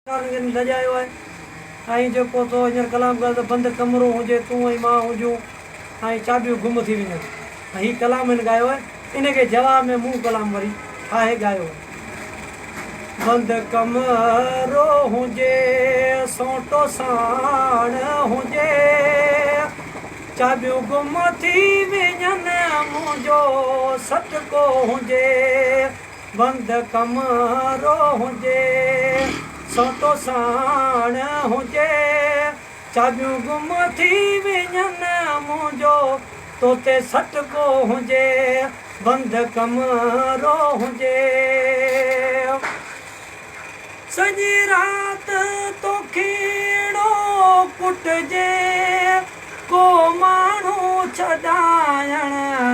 लजायो है आई जो को तो हींअर कलाम कर बंद कमरो हुजे तू ऐं मां हुजूं ऐं चाबियूं गुम थी वञनि ही कलाम हिन गायो है। इन के जवाब में मूं कलाम वरी ठाहे गायो है। बंद कमरो हुजे सोटो साण हुजे चाबियूं गुम थी वञनि मुंहिंजो सटको हुजे। बंद कमरो हुजे सोटो साण हुजे चाबियूं गुम थी वञनि मुंहिंजो तोते सटको हुजे। बंद कमरो हुजे सॼी राति तोखीड़ो कुटिजे को माण्हू छॾाइण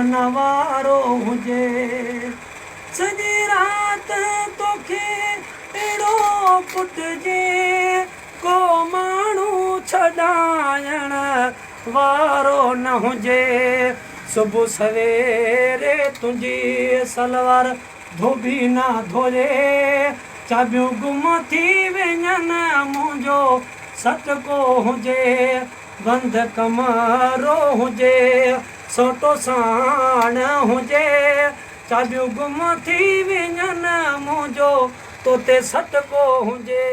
न वारो हुजे। सॼी राति तोखे अहिड़ो कुटिजे को माण्हू छॾाइण वारो न हुजे। सुबुह सवेरे तुंहिंजी सलवार धोबी न धोले चाबियूं गुम थी वञनि मुंहिंजो सटको हुजे। बंद कमरो हुजे सोटो साण हुजे चाबियूं गुम थी वञनि मुंहिंजो तोते सटको हुजे।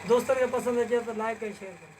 दोस्तनि खे पसंदि अचे त लाइक ऐं शेयर कयो।